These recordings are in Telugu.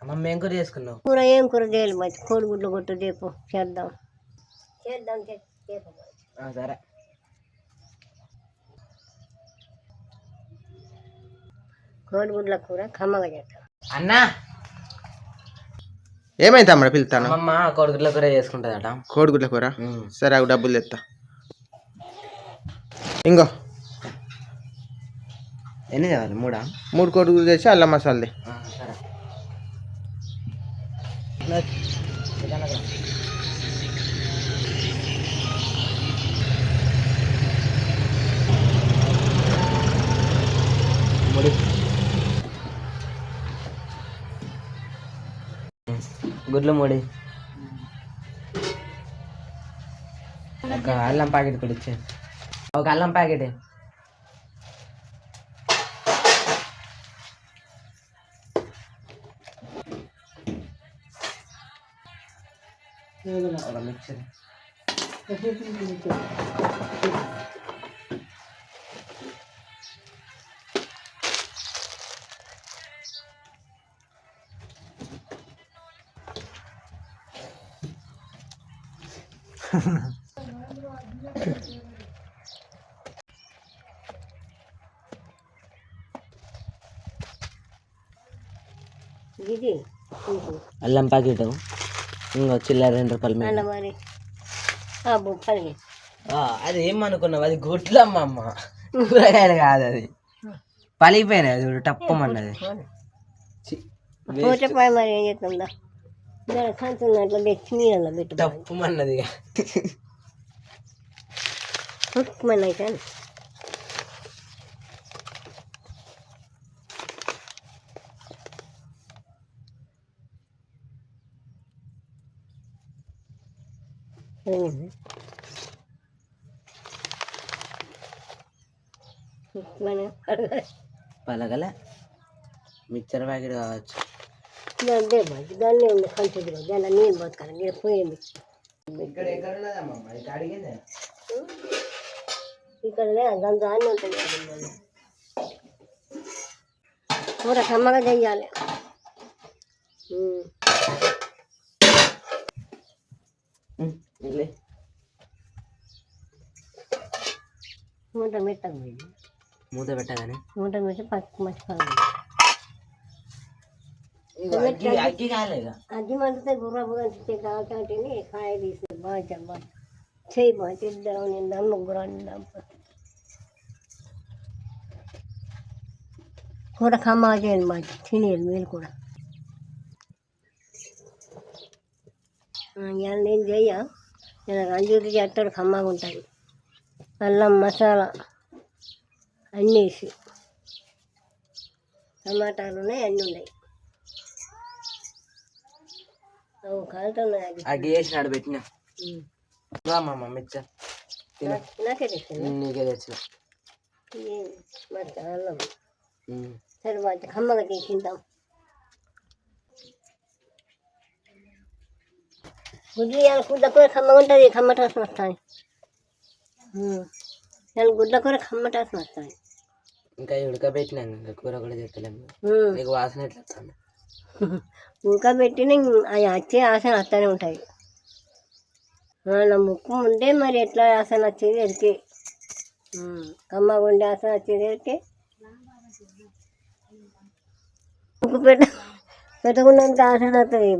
మమ్మ ఏం కూర చేసుకున్నావు? కూర ఏం కూర చేయాలి మంచి కోడిగుడ్లు కొట్టు రేపు చేద్దాం చేద్దాం సరే. కోడిగుడ్ల కూర కమ్మగా చేద్దాం. అన్నా ఏమైంది అమ్మ పిలుతాను? అమ్మమ్మ కోడిగుడ్ల కూర చేసుకుంటుందట. కోడిగుడ్ల కూర? సరే అవి డబ్బులు తెస్తా. ఇంకో ఎన్ని కావాలి? 3 కోడిగుడ్లు తెచ్చి అల్లం మసాలా. సరే. గుడ్లు 3. ఒక అల్లం ప్యాకెట్ కూడా ఇచ్చే. ఒక అల్లం ప్యాకెట్. ఒక మిక్చర్. ఇది అల్లం ప్యాకెట్ ఇంకో చిల్లర 2 రూపాయలు. మరి అది ఏమనుకున్నావు? అది గుడ్లమ్మ అమ్మ, కూరగాయలు కాదు. అది పలిగిపోయినాయి. అది టప్పమన్నది. మరి ఏం చేస్తుందా అట్లా తెచ్చి నీళ్ళలో పెట్టు టప్పమన్నది. అయితే పలగల మిక్చర్ ప్యాకెట్ కావచ్చు. అదే మంచి దాన్ని ఉంది కంచుదిలో దాన్ని నీళ్ళు బతకాలి. మీరు పోయింది ఇక్కడ దాన్ని ఉంటుంది. కూర కమ్మగా చెయ్యాలి. మూట పెట్టకు, మూత పెట్టగానే మూట పెట్టి పచ్చి మర్చిపోవాలి. అగ్గి మంచితే గుర్ర బుదంటే కాకపోతే కాయ తీసి బాగా చేయి బాగా తిద్దాం. నిందా ముగ్గురు నిందాం. కూర కమ్మగా చేయండి బాగా తినేది మీరు కూడా. ఇవాళ నేను చెయ్య, నేను రంజూరి చేస్తాడు కమ్మగా ఉంటుంది. అల్లం మసాలా అన్నీ వేసి టమాటాలు ఉన్నాయి, అన్నీ ఉన్నాయి. అగ్గి వేసినాడు పెట్టిన మిక్చర్ నాకే తెచ్చిన నీకే తెచ్చిన. అల్లం సరే బాగా కమ్మగా తింటాం. గుడ్లు ఇవాళ గుడ్ల కూర కమ్మగా ఉంటుంది. కమ్మటాసం వస్తాయి. ఇవాళ గుడ్ల కూర కమ్మటాసం వస్తాయి. ఇంకా ఉడకబెట్టినాం. ఇంకా కూర కూడా చేస్తలేము. నీకు వాసన ఎట్లా వస్తుంది? ఉడకబెట్టిన అవి వచ్చే ఆసన వస్తూనే ఉంటాయి. నా ముక్కు ఉంటే మరి ఎట్లా ఆసన వచ్చేది ఎరికే. కమ్మగా ఉండే ఆసన వచ్చేది ఎరికే. ముక్కు పెట్టకుండా ఆసన వస్తుంది.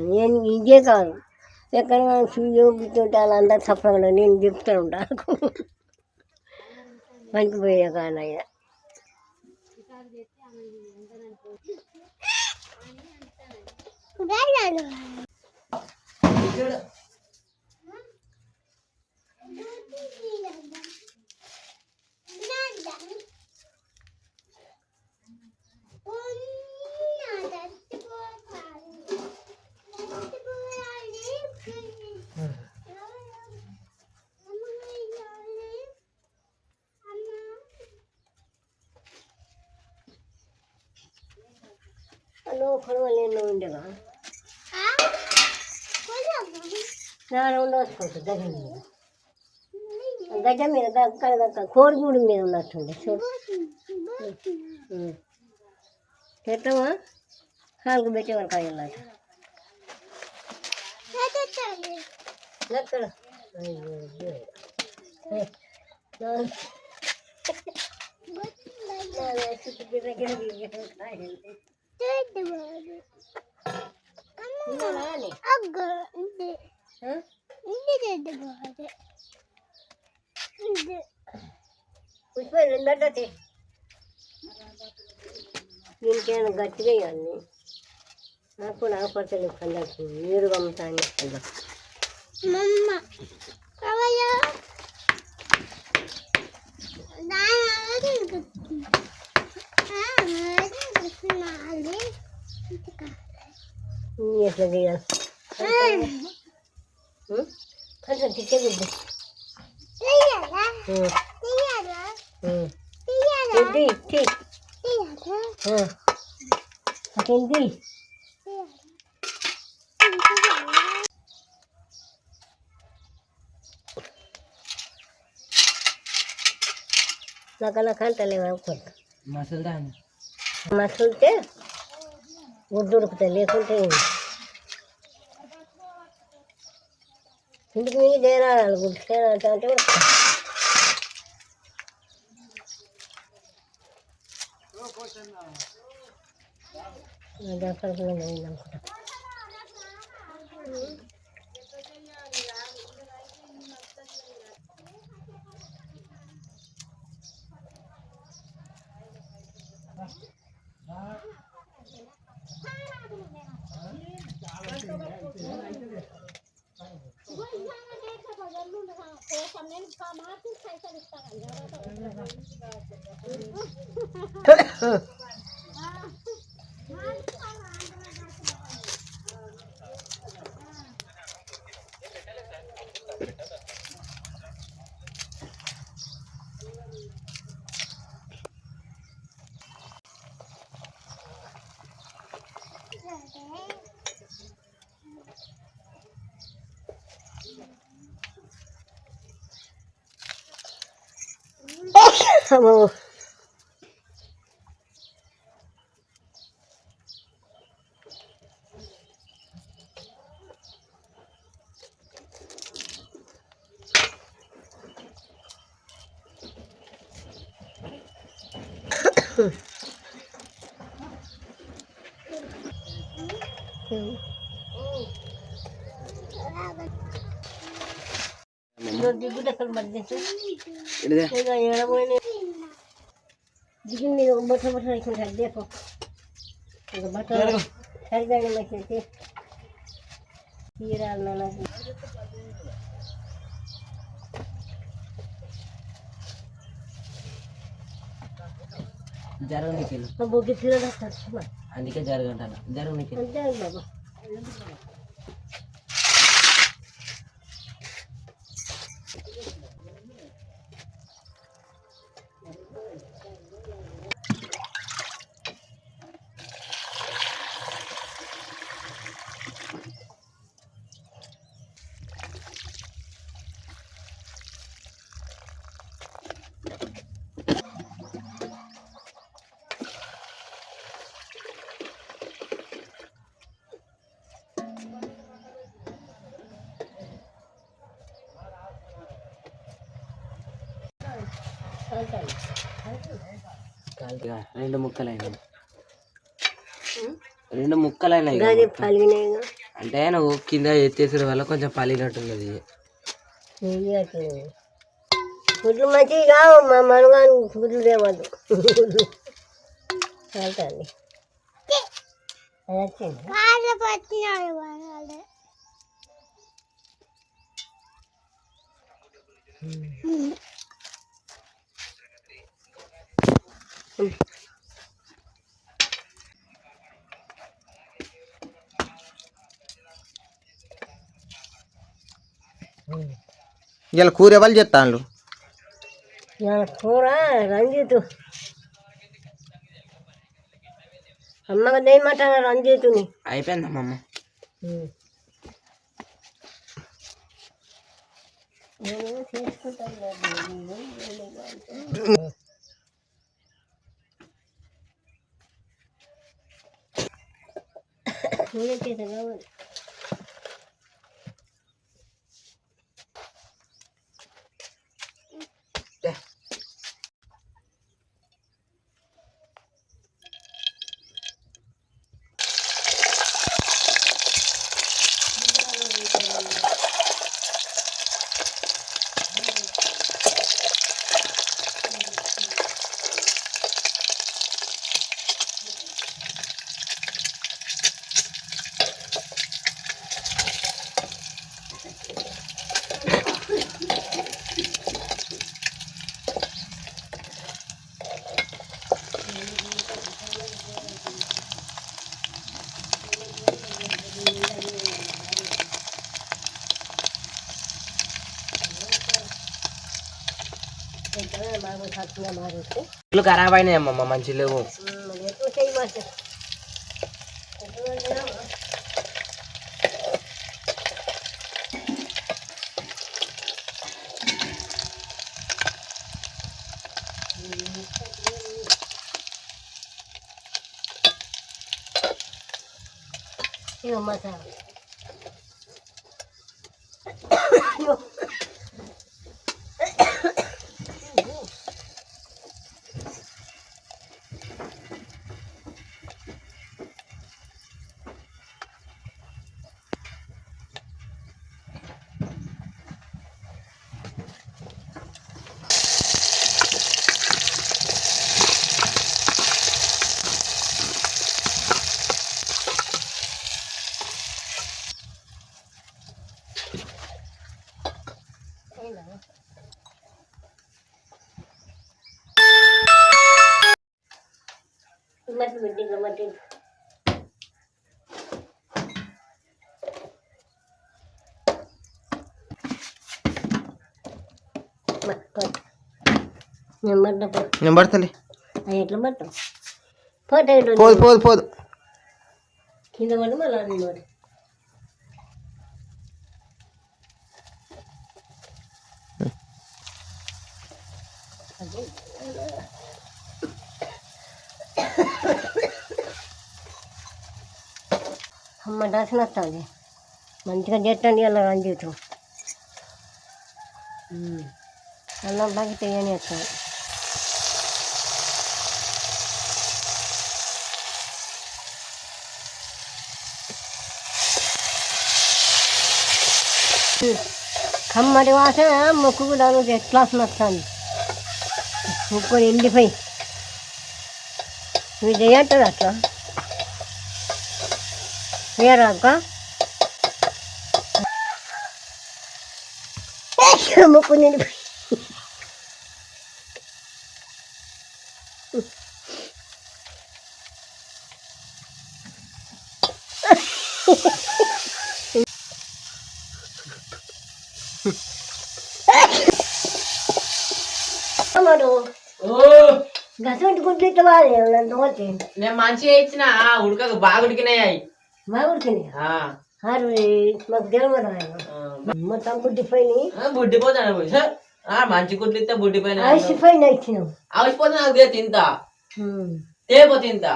నేను ఇదే కాదు, ఎక్కడ చూపిస్తుంటే వాళ్ళందరూ సఫలంగా నేను చెప్తూ ఉంటాను. మంచి పోయే కానీ అయినా కొడవలేను ఉండేవా ఉండవచ్చు. గజం మీద కోడిగూడు మీద ఉన్నట్టుండే చూడు. పెట్టమా కాలుకు పెట్టేవాళ్ళు కాయలు ఎక్కడ పుష్ప దీనికేమైనా గట్టిగా ఇవ్వాలి నాకు కూడా ఆపడతలేదు కళ్ళకు నీరు కమ్ముతాను ఎట్లా చేయాలి కొంచెం తిట్టేది అదేంటి నాకు అంటలేవు అనుకుంటా మసులుతే గుడ్డు దొరుకుతాయి లేకుంటే ఇంటికి మీద చేరాలి గుడ్డు చేరాలంటే అంటే అనుకుంటా అమ్మో దిగుడు అక్కడ మధ్య దిగింది బొట్ట బొట్ట వేసుకుంటారు దేపో బట్టలు సరిదాన్ని వచ్చేసి తీరాలి నాకు జరగనికి బొగ్గి తీరదు అందుకే జరగంటాను జరగనికి అంతే బాబా రెండు ముక్కలైనాయి రెండు ముక్కలైనాయి అంటే నువ్వు కింద ఎత్తేసే వల్ల కొంచెం పలినట్టున్నది గుడ్లు మంచివి కావు మా మనగాని గుడ్లు తేవద్దు చాలండి ఇలా కూర ఎవరు చేస్తాను కూర రంజితు అమ్మగా దేయమాట రంజితుని అయిపోయిందమ్మా నూనె చేత కావాలి. బాగా చక్కగా మారేస్తే ఇల్లు ఖరాబ్ అయినాయి అమ్మమ్మ, మంచి లేవు. మరి ఎప్పుడు చేయమంటే ఇక మసాలా మట్టి పెట్టి మట్టి నేను పడ్డ నేను పడతలే. అది ఎట్లా పడతాం పోతే పోదు పోదు పోదు. కింద పడి మళ్ళీ అది మరి అమ్మ డాసిన వస్తుంది మంచిగా చేస్తాండి అలా అని జీవితం అన్నం బాగా తెయ్యని వస్తుంది. కమ్మడి వాసన ముక్కు కూడా ఎట్లా వస్తుంది, ముక్కు ఎండిపోయి నువ్వు చేయట్లేదు అట్లా వేరాక ముక్కు నిండిపోయి గసంటి గుడ్లు ఇట్లా బాగా నేను మంచిగా ఇచ్చిన ఉడక బాగా ఉడికినాయి. బాగా ఉడికినాయి. మాకు తెలియదు మొత్తం బుడ్డిపోయినాయి. బుడ్డిపోతాను మంచి గుడ్లు ఇస్తే బుడ్డిపోయినా అలసిపోయినా ఇచ్చినాం. అలసిపోతే నాకు తింటా తేపో తింటా.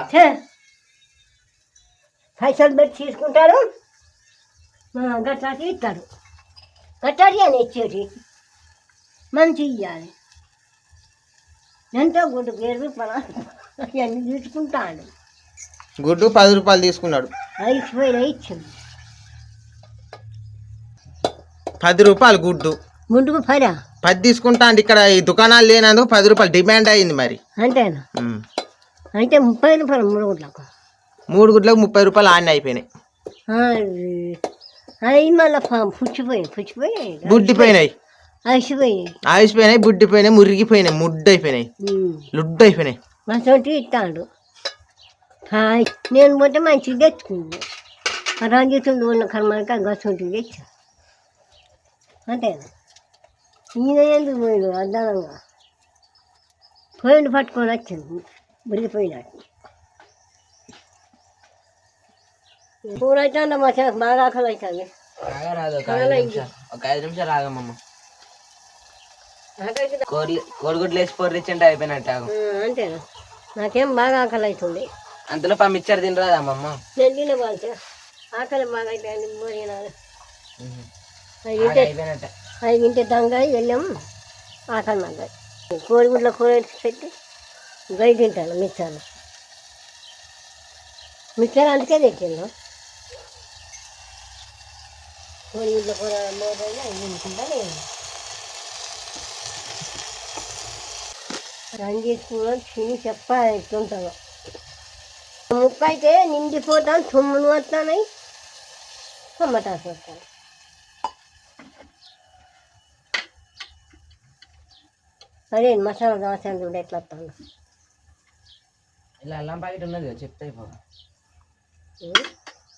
పైసలు పెట్టి తీసుకుంటారు, గట్టాకి ఇస్తారు. గట్టాకి అని ఇచ్చేటి మంచి ఇవ్వాలి. ఎంతో గుడ్డు 7 రూపాయలు అన్నీ తీసుకుంటాడు. గుడ్డు 10 రూపాయలు తీసుకున్నాడు. అలసిపోయినా ఇచ్చింది 10 రూపాయలు గుడ్డు. గుడ్డుకు 10 తీసుకుంటా అంటే ఇక్కడ ఈ దుకాణాలు లేనందుకు 10 రూపాయలు డిమాండ్ అయ్యింది మరి. అంతేనా? అంటే 30 రూపాయలు 3 గుడ్లకు. 3 గుడ్లకు 30 రూపాయలు ఆన్ని అయిపోయినాయి. అది మళ్ళీ పుచ్చిపోయి బుడ్డిపోయినాయి, అలసిపోయినాయి, బుడ్డిపోయినాయి, మురిగిపోయినాయి, ముద్దయిపోయినాయి, లుడ్డు అయిపోయినాయి. మంచి ఇస్తాడు. నేను పోతే మంచిగా తెచ్చుకుంది రంజితుంది ఉన్న కర్మక గసంటివి తెచ్చా. అంతేనా? ఈయన ఎందుకు పోయాడు అద్దానంగా పోయిండు పట్టుకొని వచ్చింది మురిగిపోయినట్టు. కూర అయితే మా బాగా ఆకలి అవుతుంది. రాదు ఒక 5 నిమిషాలు రాగమ్మమ్మ. కోడిగుడ్లు వేసి పొర్రిచ్చంటే అయిపోయినట్టు. అంతేనా? నాకేం బాగా ఆకలి అవుతుంది. అంతలో మిక్చర్ తినరాదమ్మమ్మ. నేను తినబాలితే ఆకలి బాగా అయితే భోజనాలు అయిపోయినట్ట. 5 దంగా వెళ్ళాం. ఆకలి మాగాయి. కోడిగుడ్ల కూర పెట్టి గై తింటాను మిక్చర్ అందుకే తెచ్చిండు. కోడిగుడ్ల కూర తింటాను. రంజిత్ కూడా తిని చెప్పాలి ఎట్లుంటుందో. ముక్క అయితే నిండిపోతాను, తుమ్ములు వస్తున్నాయి, టమాటాస్ వస్తాయి. అదే మసాలా దోశ చూడ ఎట్లా వస్తాను. ఇలా అల్లం ప్యాకెట్ ఉన్నది కదా, చెప్తే అయిపోగా.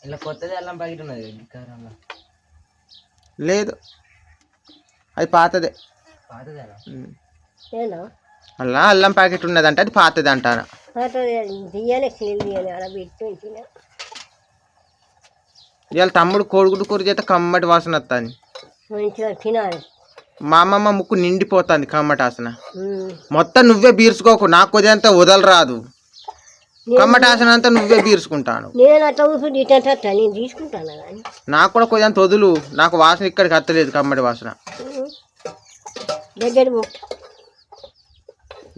ఇలా కొత్తది అల్లం ప్యాకెట్ ఉన్నది కదా కారంలో. లేదు, అది పాతదే. పాతదేనా? ఏనా అలా అల్లం ప్యాకెట్ ఉన్నదంటే అది పాతది అంటాను. పాతది తీయాలి, సీల్ తీయాలి, అలా పెట్టి తిన. ఇవాళ తమ్ముడు కోడిగుడ్డు కూర చేస్తే కమ్మటి వాసన వస్తుంది. మంచిగా తినాలి. మా అమ్మమ్మ ముక్కు నిండిపోతుంది కమ్మటి వాసన. మొత్తం నువ్వే బీర్చుకోకు, నాకు కొద్దిగా వదలరాదు. కమ్మటి వాసన అంతా నువ్వే బీర్చుకుంటాను. నేను అట్లా కూర్చుంటే ఇట్లా నేను తీసుకుంటాను కానీ నాకు కూడా కొద్దిగా వదులు, నాకు వాసన ఇక్కడికి వస్తలేదు కమ్మటి వాసన.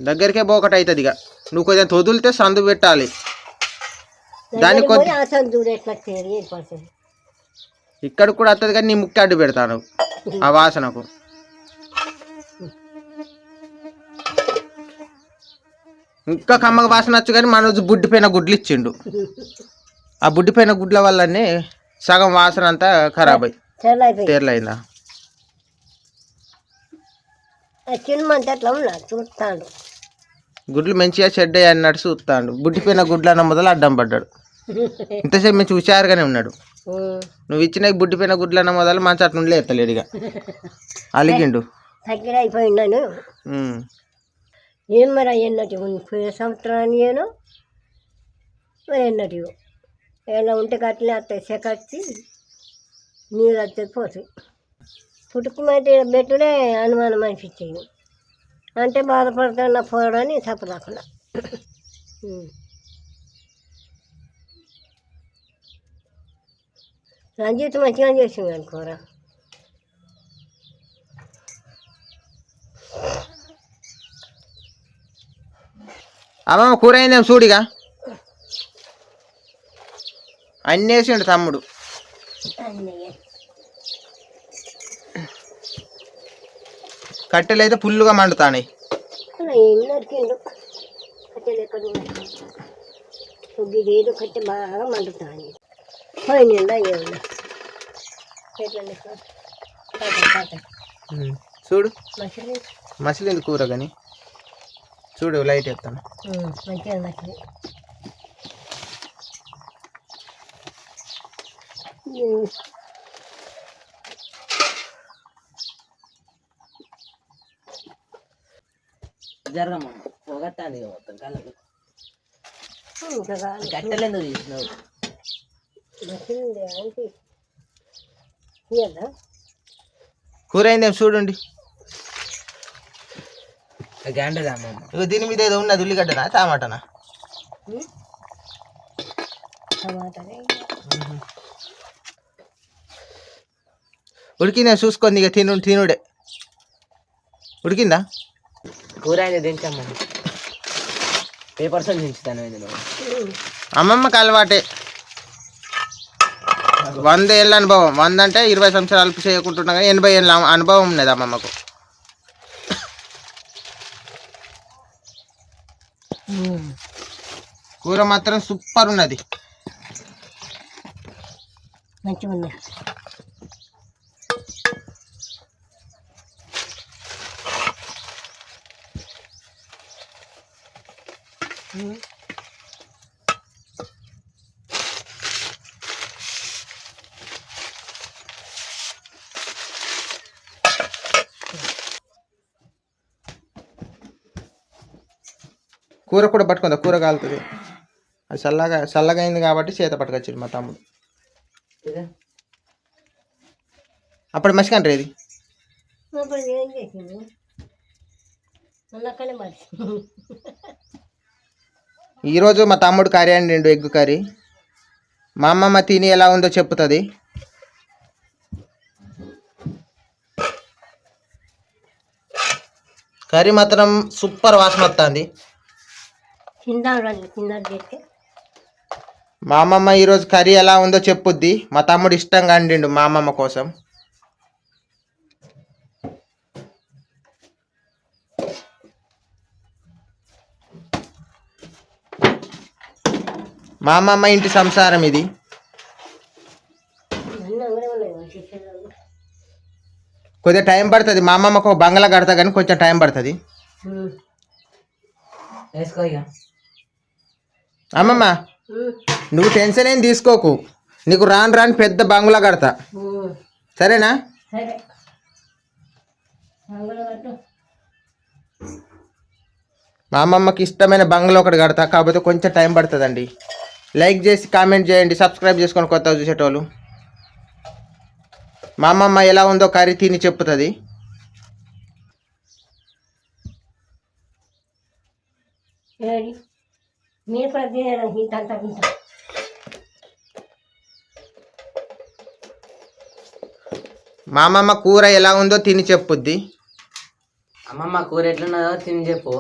దగ్గరికే పోకట అవుతుంది. ఇక నువ్వు కొద్దిగా వదిలితే సందు పెట్టాలి. దానికి ఇక్కడ కూడా వస్తుంది కానీ నీ ముక్కు అడ్డు పెడతాను ఆ వాసనకు. ఇంకా కమ్మగా వాసన వచ్చు కానీ మన రోజు బుడ్డిపోయిన గుడ్లు ఇచ్చిండు. ఆ బుడ్డిపోయిన గుడ్ల వల్లనే సగం వాసన అంతా ఖరాబ్ అయ్యి తెరలైందా. చూస్తాడు గుడ్లు మంచిగా చెడ్డ అన్నట్టు చూస్తాడు. బుడ్డిపోయిన గుడ్లన్న మొదలు అడ్డం పడ్డాడు. ఇంతసేపు మంచి హుషారుగానే ఉన్నాడు. నువ్వు ఇచ్చిన బుడ్డిపోయిన గుడ్లన్న మొదలు మంచి అట్లా ఉండలే ఎత్తలేడు. ఇక అలిగిండు, దగ్గర అయిపోయినాను. ఏం మరి ఎన్నటి పోయే సంవత్సరాన్ని ఏను మరి ఎన్నటి ఎలా ఉంటే కట్లే వస్తాయి, చెకచ్చి నీళ్ళు వస్తాయి పోతాయి. పుట్టుకుమంటే బెట్టుడే అనుమానం అనిపించేది. అంటే బాధపడుతున్నా పోవడాన్ని తప్పదాకుండా. రంజిత్ మంచిగా చేసింది అనుకోర. అమ్మమ్మ కూర అయిందేం చూడిగా. అన్నీ వేసిండు తమ్ముడు. కట్టెలు అయితే పుల్లుగా మండుతాయి. ఏం నరికిండు కట్టెలు ఎక్కడ ఏదో కట్టె బాగా మండుతాయి. పోయినండి అయ్యేది చూడు మసిలింది కూర కానీ చూడు లైట్ వేస్తాను. మంచిగా మసిలి జరగమ్మ పొగట్టాలి మొత్తం కళ్ళకు. కట్టెలు ఎందుకు తీసినావు? కూర అయిందేం చూడండి. గంటదమ్మ ఇక దీని మీద ఏదో ఉన్నది, ఉల్లిగడ్డనా టమాటానా? ఉడికిందా చూసుకుంది. ఇక తినుడే. ఉడికిందా కూర అయితే దించమ్మ. పేపర్స్ దించుతాను. అమ్మమ్మకి అలవాటే. 100 ఏళ్ళ అనుభవం. 100 అంటే 20 సంవత్సరాలు చేయకుంటున్నా కానీ 80 ఏళ్ళ అనుభవం ఉన్నది అమ్మమ్మకు. కూర మాత్రం సూపర్ ఉన్నది. మంచిగా ఉంది. కూర కూడా పట్టుకుందా, కూర కాలుతుంది. అది చల్లగా అయింది కాబట్టి చేత పట్టుకొచ్చింది మా తమ్ముడు. అప్పుడు మసికంటారు ఇది. ఈరోజు మా తమ్ముడు కర్రీ అండి, ఎగ్ కర్రీ. మా అమ్మమ్మ తిని ఎలా ఉందో చెప్తుంది. కర్రీ మాత్రం సూపర్ వాసన వస్తుంది. మా అమ్మమ్మ ఈరోజు కర్రీ ఎలా ఉందో చెప్పుద్ది. మా తమ్ముడు ఇష్టంగా వండిండు మా అమ్మమ్మ కోసం. మా అమ్మమ్మ ఇంటి సంసారం ఇది. కొద్దిగా టైం పడుతుంది. మా అమ్మమ్మకు బంగ్లా కడతా కానీ కొంచెం టైం పడుతుంది. అమ్మమ్మ నువ్వు టెన్షన్ ఏం తీసుకోకు, నీకు రాను రాని పెద్ద బంగ్లా కడతా, సరేనా? మా అమ్మమ్మకి ఇష్టమైన బంగ్లా ఒకటి కడతా, కాకపోతే కొంచెం టైం పడుతుందండి. లైక్ చేసి కామెంట్ చేయండి, సబ్స్క్రైబ్ చేసుకొని కొత్తగా చూసేటోళ్ళు. మా అమ్మమ్మ ఎలా ఉందో కర్రీ తిని చెప్తుంది. మా అమ్మమ్మ కూర ఎలా ఉందో తిని చెప్పుద్ది. అమ్మమ్మ కూర ఎట్లున్నదో తిని చెప్పు.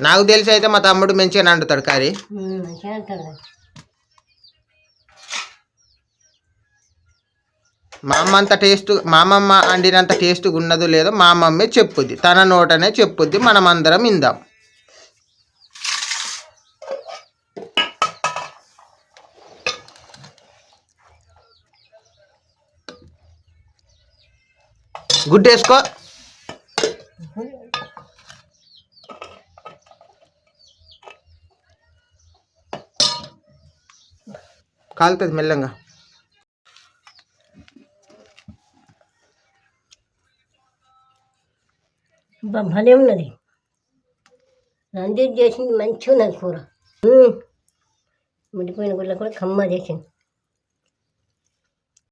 నాకు తెలిసి అయితే మా తమ్ముడు మంచిగా వండుతాడు కర్రీ. మా అమ్మమ్మ వండినంత టేస్ట్గా ఉన్నదో లేదో మా అమ్మమ్మే చెప్పుద్ది, తన నోటనే చెప్పుద్ది. మనం అందరం ఇందాం. గుడ్డు వేసుకో. కాలుతుంది మెల్లంగా. భలే ఉన్నది. రంజిత్ చేసింది మంచిగా ఉన్నది కూర. ముడిపోయిన గుడ్ల కూడా కమ్మ చేసింది.